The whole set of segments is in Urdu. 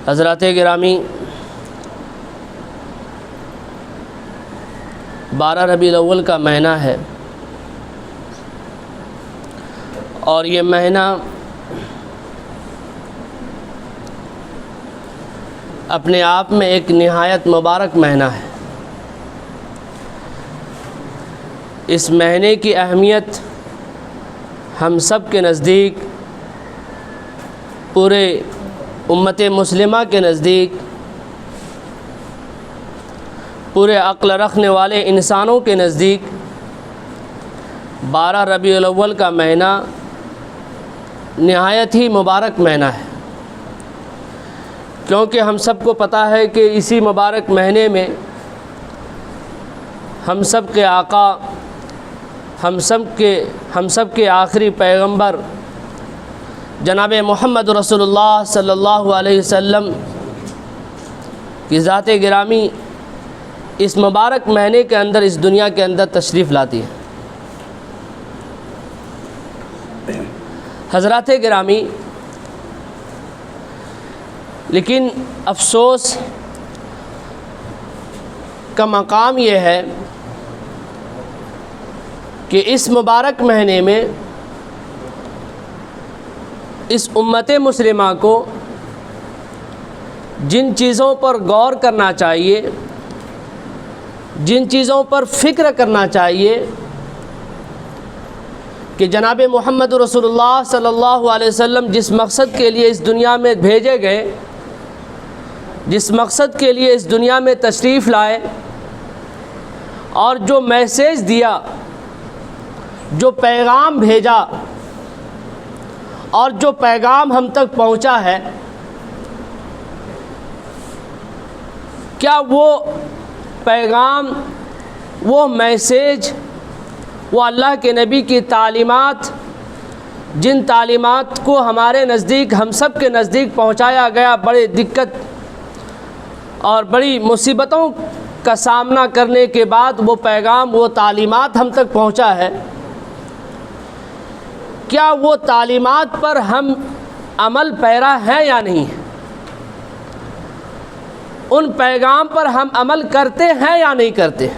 حضرات گرامی، 12 ربیع الاول کا مہینہ ہے اور یہ مہینہ اپنے آپ میں ایک نہایت مبارک مہینہ ہے۔ اس مہینے کی اہمیت ہم سب کے نزدیک، پورے امت مسلمہ کے نزدیک، پورے عقل رکھنے والے انسانوں کے نزدیک 12 ربیع الاول کا مہینہ نہایت ہی مبارک مہینہ ہے، کیونکہ ہم سب کو پتہ ہے کہ اسی مبارک مہینے میں ہم سب کے آقا، ہم سب کے آخری پیغمبر جناب محمد رسول اللہ صلی اللہ علیہ وسلم کی ذات گرامی اس مبارک مہینے کے اندر، اس دنیا کے اندر تشریف لاتی ہے۔ حضرات گرامی، لیکن افسوس کا مقام یہ ہے کہ اس مبارک مہینے میں اس امت مسلمہ کو جن چیزوں پر غور کرنا چاہیے، جن چیزوں پر فکر کرنا چاہیے کہ جناب محمد رسول اللہ صلی اللہ علیہ وسلم جس مقصد کے لیے اس دنیا میں بھیجے گئے، جس مقصد کے لیے اس دنیا میں تشریف لائے اور جو میسیج دیا، جو پیغام بھیجا اور جو پیغام ہم تک پہنچا ہے، کیا وہ پیغام، وہ میسیج، وہ اللہ کے نبی کی تعلیمات، جن تعلیمات کو ہمارے نزدیک، ہم سب کے نزدیک پہنچایا گیا، بڑے دقت اور بڑی مصیبتوں کا سامنا کرنے کے بعد وہ پیغام، وہ تعلیمات ہم تک پہنچا ہے، کیا وہ تعلیمات پر ہم عمل پیرا ہیں یا نہیں ہیں؟ ان پیغام پر ہم عمل کرتے ہیں یا نہیں کرتے؟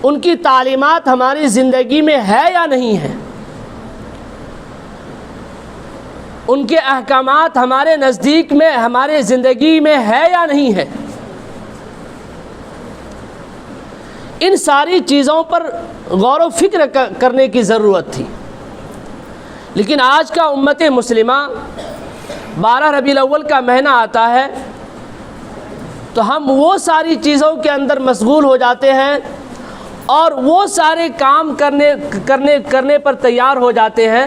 ان کی تعلیمات ہماری زندگی میں ہے یا نہیں ہے؟ ان کے احکامات ہمارے نزدیک میں، ہمارے زندگی میں ہے یا نہیں ہے؟ ان ساری چیزوں پر غور و فکر کرنے کی ضرورت تھی، لیکن آج کا امت مسلمہ 12 ربیع الاول کا مہینہ آتا ہے تو ہم وہ ساری چیزوں کے اندر مشغول ہو جاتے ہیں اور وہ سارے کام کرنے پر تیار ہو جاتے ہیں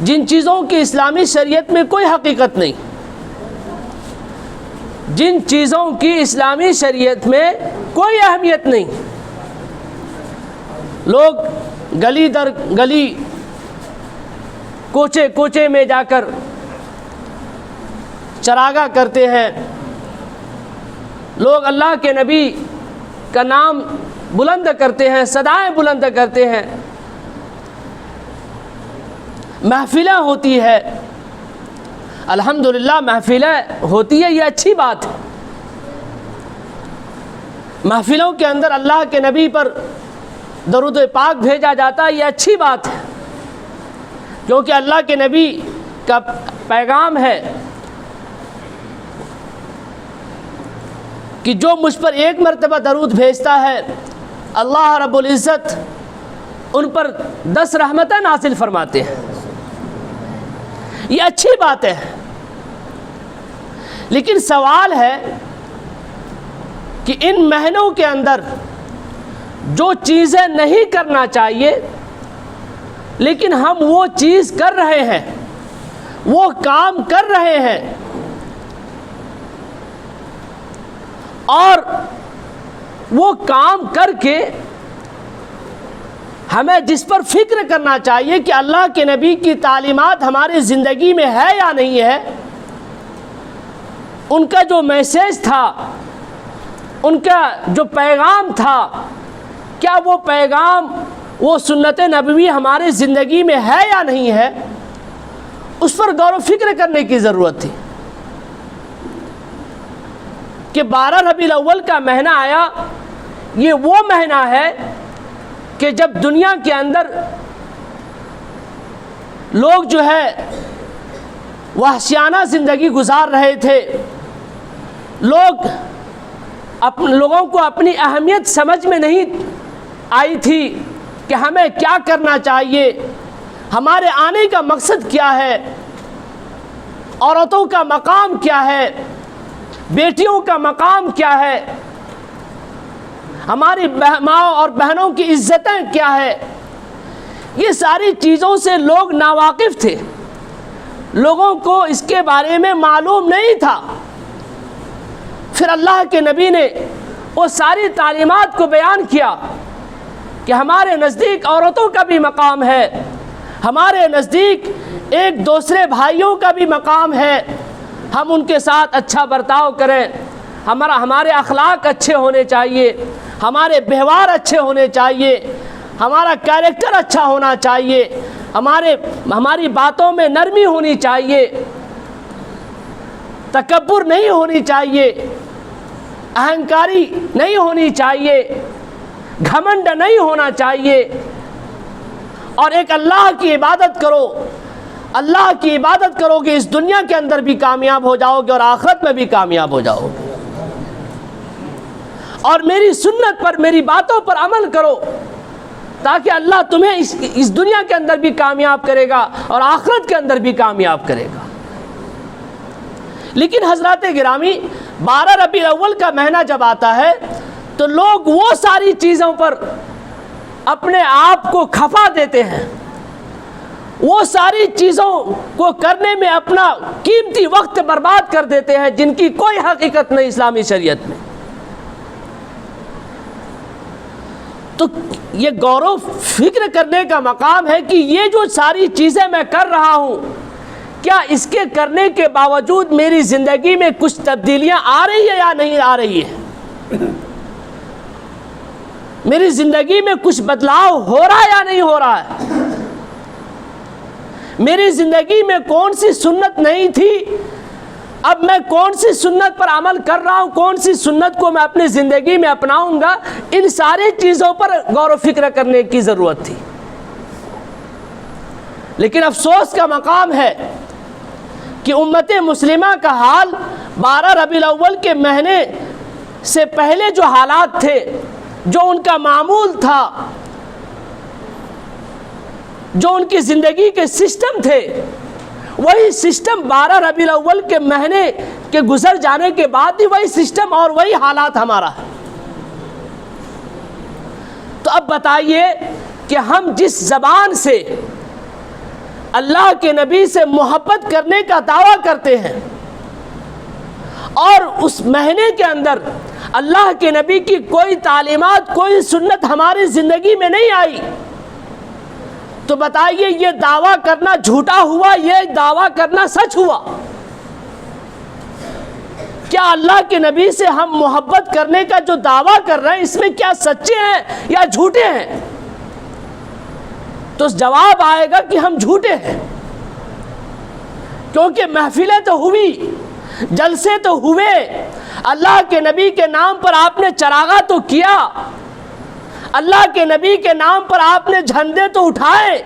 جن چیزوں کی اسلامی شریعت میں کوئی حقیقت نہیں، جن چیزوں کی اسلامی شریعت میں کوئی اہمیت نہیں۔ لوگ گلی در گلی، کوچے کوچے میں جا کر چراغاں کرتے ہیں، لوگ اللہ کے نبی کا نام بلند کرتے ہیں، صدائیں بلند کرتے ہیں، محفلیں ہوتی ہے، الحمدللہ محفلیں ہوتی ہے، یہ اچھی بات ہے۔ محفلوں کے اندر اللہ کے نبی پر درود پاک بھیجا جاتا ہے، یہ اچھی بات ہے، کیونکہ اللہ کے نبی کا پیغام ہے کہ جو مجھ پر ایک مرتبہ درود بھیجتا ہے، اللہ رب العزت ان پر 10 رحمتیں نازل فرماتے ہیں، یہ اچھی بات ہے۔ لیکن سوال ہے کہ ان مہینوں کے اندر جو چیزیں نہیں کرنا چاہیے لیکن ہم وہ چیز کر رہے ہیں، وہ کام کر رہے ہیں، اور وہ کام کر کے ہمیں جس پر فکر کرنا چاہیے کہ اللہ کے نبی کی تعلیمات ہماری زندگی میں ہے یا نہیں ہے، ان کا جو میسیج تھا، ان کا جو پیغام تھا، کیا وہ پیغام، وہ سنت نبوی ہماری زندگی میں ہے یا نہیں ہے، اس پر غور و فکر کرنے کی ضرورت تھی کہ 12 ربیع الاول کا مہینہ آیا، یہ وہ مہینہ ہے کہ جب دنیا کے اندر لوگ جو ہے وحشیانہ زندگی گزار رہے تھے، لوگوں کو اپنی اہمیت سمجھ میں نہیں آئی تھی کہ ہمیں کیا کرنا چاہیے، ہمارے آنے کا مقصد کیا ہے، عورتوں کا مقام کیا ہے، بیٹیوں کا مقام کیا ہے، ہماری ماں اور بہنوں کی عزتیں کیا ہے، یہ ساری چیزوں سے لوگ ناواقف تھے، لوگوں کو اس کے بارے میں معلوم نہیں تھا۔ پھر اللہ کے نبی نے وہ ساری تعلیمات کو بیان کیا کہ ہمارے نزدیک عورتوں کا بھی مقام ہے، ہمارے نزدیک ایک دوسرے بھائیوں کا بھی مقام ہے، ہم ان کے ساتھ اچھا برتاؤ کریں، ہمارے اخلاق اچھے ہونے چاہیے، ہمارے ویوہار اچھے ہونے چاہیے، ہمارا کیریکٹر اچھا ہونا چاہیے، ہماری باتوں میں نرمی ہونی چاہیے، تکبر نہیں ہونی چاہیے، اہنکاری نہیں ہونی چاہیے، گھمنڈ نہیں ہونا چاہیے، اور ایک اللہ کی عبادت کرو، اللہ کی عبادت کرو گے اس دنیا کے اندر بھی کامیاب ہو جاؤ گے اور آخرت میں بھی کامیاب ہو جاؤ گے، اور میری سنت پر، میری باتوں پر عمل کرو تاکہ اللہ تمہیں اس دنیا کے اندر بھی کامیاب کرے گا اور آخرت کے اندر بھی کامیاب کرے گا۔ لیکن حضرات گرامی، 12 ربیع الاول کا مہینہ جب آتا ہے تو لوگ وہ ساری چیزوں پر اپنے آپ کو کھپا دیتے ہیں، وہ ساری چیزوں کو کرنے میں اپنا قیمتی وقت برباد کر دیتے ہیں جن کی کوئی حقیقت نہیں اسلامی شریعت میں۔ تو یہ غور و فکر کرنے کا مقام ہے کہ یہ جو ساری چیزیں میں کر رہا ہوں، کیا اس کے کرنے کے باوجود میری زندگی میں کچھ تبدیلیاں آ رہی ہیں یا نہیں آ رہی ہے؟ میری زندگی میں کچھ بدلاؤ ہو رہا ہے یا نہیں ہو رہا ہے؟ میری زندگی میں کون سی سنت نہیں تھی، اب میں کون سی سنت پر عمل کر رہا ہوں، کون سی سنت کو میں اپنی زندگی میں اپناؤں گا، ان ساری چیزوں پر غور و فکر کرنے کی ضرورت تھی۔ لیکن افسوس کا مقام ہے کہ امت مسلمہ کا حال 12 ربیع الاول کے مہینے سے پہلے جو حالات تھے، جو ان کا معمول تھا، جو ان کی زندگی کے سسٹم تھے، وہی سسٹم 12 ربیع الاول کے مہینے کے گزر جانے کے بعد بھی وہی سسٹم اور وہی حالات ہمارا ہے۔ تو اب بتائیے کہ ہم جس زبان سے اللہ کے نبی سے محبت کرنے کا دعویٰ کرتے ہیں اور اس مہینے کے اندر اللہ کے نبی کی کوئی تعلیمات، کوئی سنت ہماری زندگی میں نہیں آئی، تو بتائیے یہ دعویٰ کرنا جھوٹا ہوا، یہ دعویٰ کرنا سچ ہوا؟ کیا اللہ کے نبی سے ہم محبت کرنے کا جو دعویٰ کر رہے ہیں اس میں کیا سچے ہیں یا جھوٹے ہیں؟ تو جواب آئے گا کہ ہم جھوٹے ہیں، کیونکہ محفلیں تو ہوئی، جلسے تو ہوئے، اللہ کے نبی کے نام پر آپ نے چراغاں تو کیا، اللہ کے نبی کے نام پر آپ نے جھنڈے تو اٹھائے،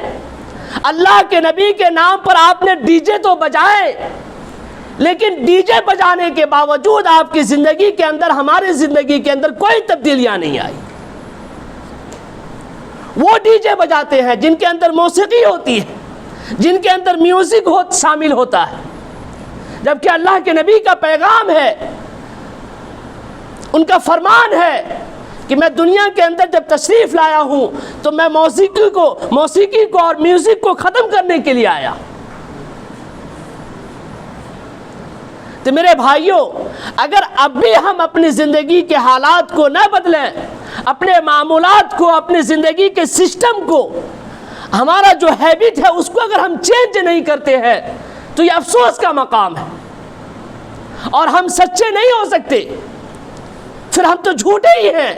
اللہ کے نبی کے نام پر آپ نے ڈی جے تو بجائے، لیکن ڈی جے بجانے کے باوجود آپ کی زندگی کے اندر، ہماری زندگی کے اندر کوئی تبدیلیاں نہیں آئی۔ وہ ڈی جے بجاتے ہیں جن کے اندر موسیقی ہوتی ہے، جن کے اندر میوزک شامل ہوتا ہے، جبکہ اللہ کے نبی کا پیغام ہے، ان کا فرمان ہے کہ میں دنیا کے اندر جب تشریف لایا ہوں تو میں موسیقی کو اور میوزک کو ختم کرنے کے لیے آیا۔ تو میرے بھائیوں، اگر اب بھی ہم اپنی زندگی کے حالات کو نہ بدلیں، اپنے معمولات کو، اپنی زندگی کے سسٹم کو، ہمارا جو ہیبٹ ہے اس کو اگر ہم چینج نہیں کرتے ہیں تو یہ افسوس کا مقام ہے، اور ہم سچے نہیں ہو سکتے، پھر ہم تو جھوٹے ہی ہیں۔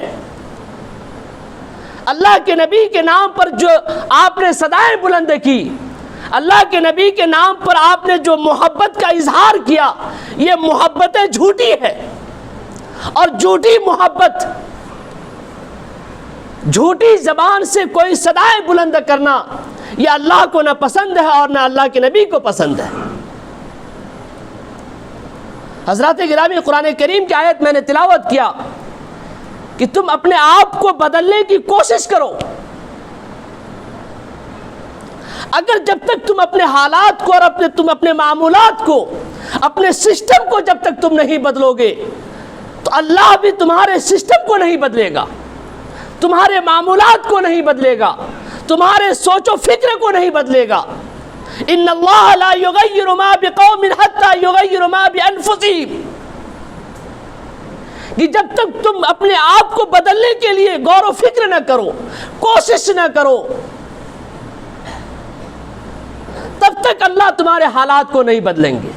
اللہ کے نبی کے نام پر جو آپ نے صدائیں بلند کی، اللہ کے نبی کے نام پر آپ نے جو محبت کا اظہار کیا، یہ محبت جھوٹی ہے، اور جھوٹی محبت، جھوٹی زبان سے کوئی صدائیں بلند کرنا، یہ اللہ کو نہ پسند ہے اور نہ اللہ کے نبی کو پسند ہے۔ حضرات گرامی، قرآن کریم کی آیت میں نے تلاوت کیا کہ تم اپنے آپ کو بدلنے کی کوشش کرو۔ اگر جب تک تم اپنے حالات کو اور تم اپنے معمولات کو، اپنے سسٹم کو جب تک تم نہیں بدلو گے تو اللہ بھی تمہارے سسٹم کو نہیں بدلے گا، تمہارے معمولات کو نہیں بدلے گا، تمہارے سوچ و فکر کو نہیں بدلے گا۔ ان اللہ لا یغیر ما بقوم حتی یغیر ما بانفسہم، کہ جب تک تم اپنے آپ کو بدلنے کے لیے غور و فکر نہ کرو، کوشش نہ کرو، تب تک اللہ تمہارے حالات کو نہیں بدلیں گے،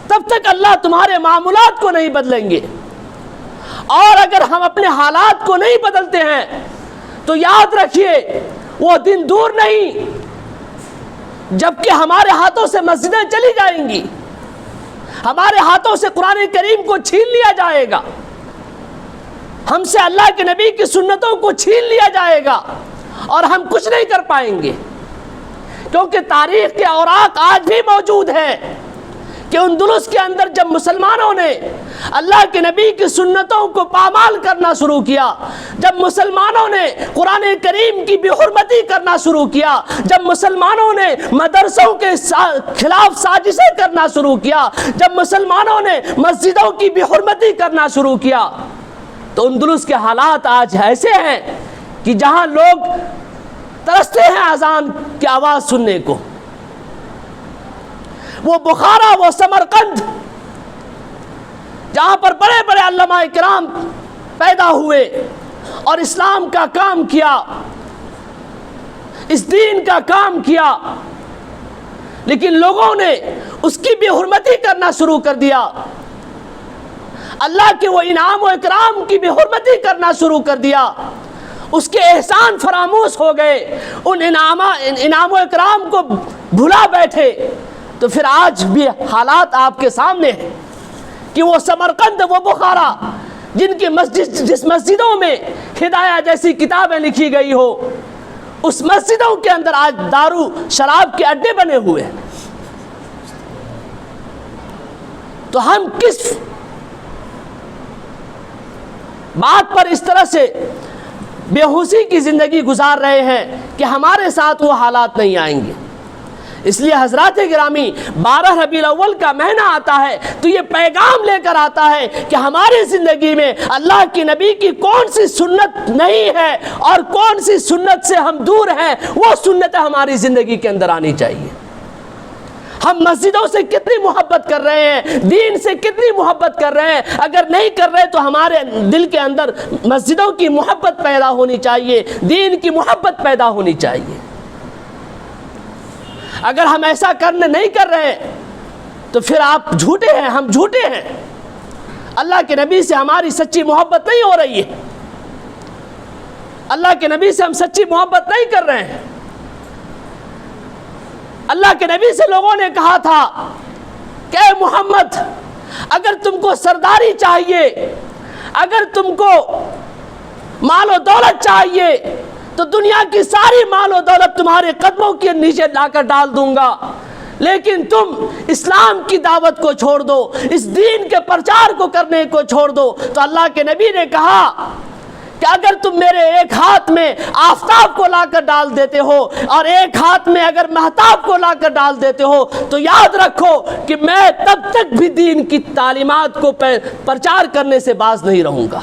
تب تک اللہ تمہارے معاملات کو نہیں بدلیں گے۔ اور اگر ہم اپنے حالات کو نہیں بدلتے ہیں تو یاد رکھیے وہ دن دور نہیں جبکہ ہمارے ہاتھوں سے مسجدیں چلی جائیں گی، ہمارے ہاتھوں سے قرآن کریم کو چھین لیا جائے گا، ہم سے اللہ کے نبی کی سنتوں کو چھین لیا جائے گا، اور ہم کچھ نہیں کر پائیں گے، کیونکہ تاریخ کے اوراق آج بھی موجود ہے کہ اندلس کے اندر جب مسلمانوں نے اللہ کے نبی کی سنتوں کو پامال کرنا شروع کیا، جب مسلمانوں نے قرآن کریم کی بے حرمتی کرنا شروع کیا، جب مسلمانوں نے مدرسوں کے خلاف سازشیں کرنا شروع کیا، جب مسلمانوں نے مسجدوں کی بے حرمتی کرنا شروع کیا، تو اندلس کے حالات آج ایسے ہیں کہ جہاں لوگ ترستے ہیں اذان کی آواز سننے کو۔ وہ بخارا، وہ سمرقند، جہاں پر بڑے بڑے علماء کرام پیدا ہوئے اور اسلام کا کام کیا، اس دین کا کام کیا، لیکن لوگوں نے اس کی بے حرمتی کرنا شروع کر دیا، اللہ کے وہ انعام و اکرام کی بے حرمتی کرنا شروع کر دیا، اس کے احسان فراموش ہو گئے، ان انعام و اکرام کو بھلا بیٹھے۔ تو پھر آج بھی حالات آپ کے سامنے ہیں کہ وہ سمرقند، وہ بخارا، جن کی جس مسجدوں میں ہدایہ جیسی کتابیں لکھی گئی ہو، اس مسجدوں کے اندر آج دارو شراب کے اڈے بنے ہوئے ہیں۔ تو ہم کس بات پر اس طرح سے بے ہوشی کی زندگی گزار رہے ہیں کہ ہمارے ساتھ وہ حالات نہیں آئیں گے۔ اس لیے حضرات گرامی، 12 ربیع الاول کا مہینہ آتا ہے تو یہ پیغام لے کر آتا ہے کہ ہماری زندگی میں اللہ کی نبی کی کون سی سنت نہیں ہے اور کون سی سنت سے ہم دور ہیں، وہ سنتیں ہماری زندگی کے اندر آنی چاہیے۔ ہم مسجدوں سے کتنی محبت کر رہے ہیں، دین سے کتنی محبت کر رہے ہیں، اگر نہیں کر رہے تو ہمارے دل کے اندر مسجدوں کی محبت پیدا ہونی چاہیے، دین کی محبت پیدا ہونی چاہیے۔ اگر ہم ایسا نہیں کر رہے تو پھر آپ جھوٹے ہیں، ہم جھوٹے ہیں، اللہ کے نبی سے ہماری سچی محبت نہیں ہو رہی ہے، اللہ کے نبی سے ہم سچی محبت نہیں کر رہے ہیں۔ اللہ کے نبی سے لوگوں نے کہا تھا کہ اے محمد، اگر تم کو سرداری چاہیے، اگر تم کو مال و دولت چاہیے تو دنیا کی ساری مال و دولت تمہارے قدموں کے نیچے لا کر ڈال دوں گا، لیکن تم اسلام کی دعوت کو چھوڑ دو، اس دین کے پرچار کو کرنے کو چھوڑ دو۔ تو اللہ کے نبی نے کہا کہ اگر تم میرے ایک ہاتھ میں آفتاب کو لا کر ڈال دیتے ہو اور ایک ہاتھ میں اگر مہتاب کو لا کر ڈال دیتے ہو تو یاد رکھو کہ میں تب تک بھی دین کی تعلیمات کو پرچار کرنے سے باز نہیں رہوں گا،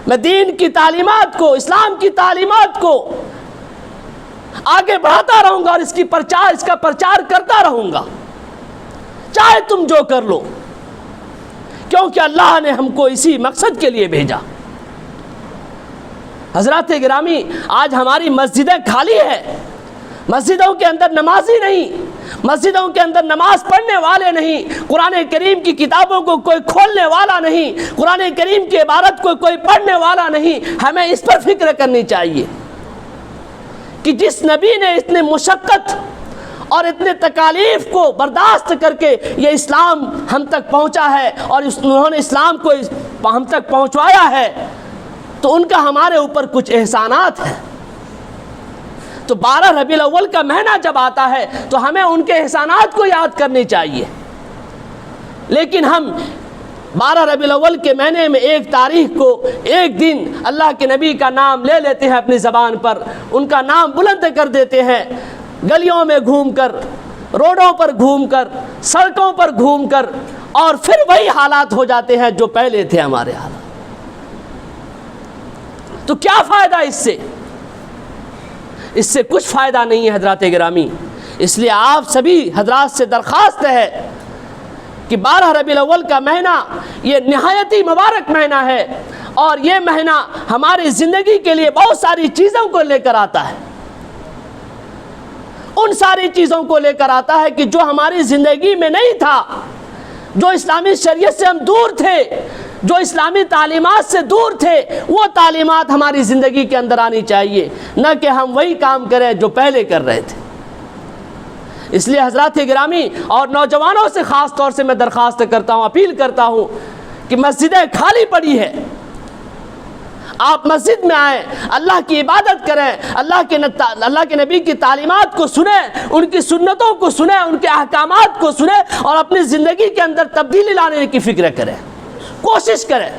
میں دین کی تعلیمات کو، اسلام کی تعلیمات کو آگے بڑھاتا رہوں گا اور اس کا پرچار کرتا رہوں گا، چاہے تم جو کر لو، کیونکہ اللہ نے ہم کو اسی مقصد کے لیے بھیجا۔ حضرات گرامی، آج ہماری مسجدیں خالی ہیں، مسجدوں کے اندر نمازی نہیں، مسجدوں کے اندر نماز پڑھنے والے نہیں، قرآن کریم کی کتابوں کو کوئی کھولنے والا نہیں، قرآن کریم کی عبارت کو کوئی پڑھنے والا نہیں۔ ہمیں اس پر فکر کرنی چاہیے کہ جس نبی نے اتنے مشقت اور اتنے تکالیف کو برداشت کر کے یہ اسلام ہم تک پہنچا ہے اور انہوں نے اسلام کو ہم تک پہنچوایا ہے، تو ان کا ہمارے اوپر کچھ احسانات ہیں۔ تو 12 ربیع الاول کا مہینہ جب آتا ہے تو ہمیں ان کے احسانات کو یاد کرنی چاہیے، لیکن ہم 12 ربیع الاول کے مہینے میں ایک تاریخ کو ایک دن اللہ کے نبی کا نام لے لیتے ہیں اپنی زبان پر، ان کا نام بلند کر دیتے ہیں، گلیوں میں گھوم کر، روڈوں پر گھوم کر، سڑکوں پر گھوم کر، اور پھر وہی حالات ہو جاتے ہیں جو پہلے تھے ہمارے حالات۔ تو کیا فائدہ اس سے کچھ فائدہ نہیں ہے حضرات گرامی۔ اس لیے آپ سبھی حضرات سے درخواست ہے کہ 12 ربیع الاول کا مہینہ یہ نہایت ہی مبارک مہینہ ہے، اور یہ مہینہ ہماری زندگی کے لیے بہت ساری چیزوں کو لے کر آتا ہے، ان ساری چیزوں کو لے کر آتا ہے کہ جو ہماری زندگی میں نہیں تھا، جو اسلامی شریعت سے ہم دور تھے، جو اسلامی تعلیمات سے دور تھے، وہ تعلیمات ہماری زندگی کے اندر آنی چاہیے، نہ کہ ہم وہی کام کریں جو پہلے کر رہے تھے۔ اس لیے حضرات گرامی اور نوجوانوں سے خاص طور سے میں درخواست کرتا ہوں، اپیل کرتا ہوں کہ مسجدیں خالی پڑی ہے، آپ مسجد میں آئیں، اللہ کی عبادت کریں، اللہ کے نبی کی تعلیمات کو سنیں، ان کی سنتوں کو سنیں، ان کے احکامات کو سنیں، اور اپنی زندگی کے اندر تبدیلی لانے کی فکر کریں، کوشش کریں۔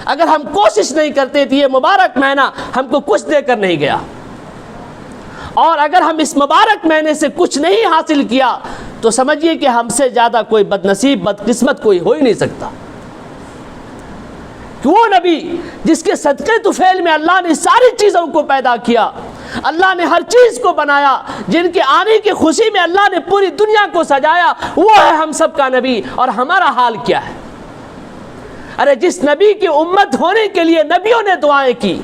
اگر ہم کوشش نہیں کرتے تو یہ مبارک مہینہ ہم کو کچھ دے کر نہیں گیا، اور اگر ہم اس مبارک مہینے سے کچھ نہیں حاصل کیا تو سمجھیے کہ ہم سے زیادہ کوئی بد نصیب بد قسمت کوئی ہو ہی نہیں سکتا۔ کہ وہ نبی جس کے صدقے طفیل میں اللہ نے ساری چیزوں کو پیدا کیا، اللہ نے ہر چیز کو بنایا، جن کے آنے کی خوشی میں اللہ نے پوری دنیا کو سجایا، وہ ہے ہم سب کا نبی، اور ہمارا حال کیا ہے؟ ارے جس نبی کی امت ہونے کے لیے نبیوں نے دعائیں کی،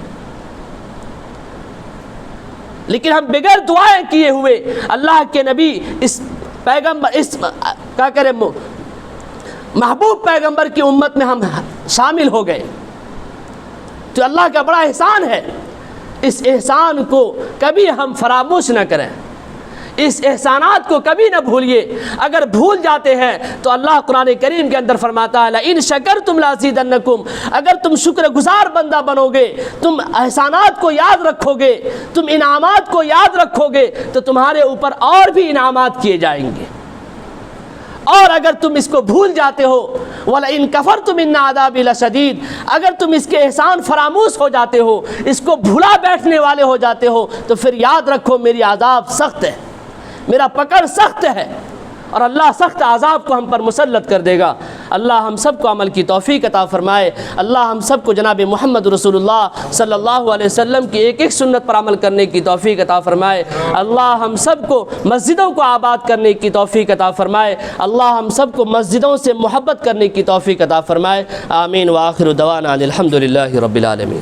لیکن ہم بغیر دعائیں کیے ہوئے اللہ کے نبی اس پیغمبر کیا کریں محبوب پیغمبر کی امت میں ہم شامل ہو گئے، تو اللہ کا بڑا احسان ہے۔ اس احسان کو کبھی ہم فراموش نہ کریں، اس احسانات کو کبھی نہ بھولیے۔ اگر بھول جاتے ہیں تو اللہ قرآن کریم کے اندر فرماتا ہے لَإِن شَكَرْتُمْ لَأَزِيدَنَّكُمْ، اگر تم شکر گزار بندہ بنو گے، تم احسانات کو یاد رکھو گے، تم انعامات کو یاد رکھو گے، تو تمہارے اوپر اور بھی انعامات کیے جائیں گے۔ اور اگر تم اس کو بھول جاتے ہو وَلَئِن كَفَرْتُمْ إِنَّ عَذَابِي لَشَدِيدٌ، اگر تم اس کے احسان فراموش ہو جاتے ہو، اس کو بھلا بیٹھنے والے ہو جاتے ہو، تو پھر یاد رکھو میری عذاب سخت ہے، میرا پکڑ سخت ہے، اور اللہ سخت عذاب کو ہم پر مسلط کر دے گا۔ اللہ ہم سب کو عمل کی توفیق عطا فرمائے، اللہ ہم سب کو جناب محمد رسول اللہ صلی اللہ علیہ وسلم کی ایک ایک سنت پر عمل کرنے کی توفیق عطا فرمائے، اللہ ہم سب کو مسجدوں کو آباد کرنے کی توفیق عطا فرمائے، اللہ ہم سب کو مسجدوں سے محبت کرنے کی توفیق عطا فرمائے۔ آمین وآخر دعوانا الحمدللہ رب العالمین۔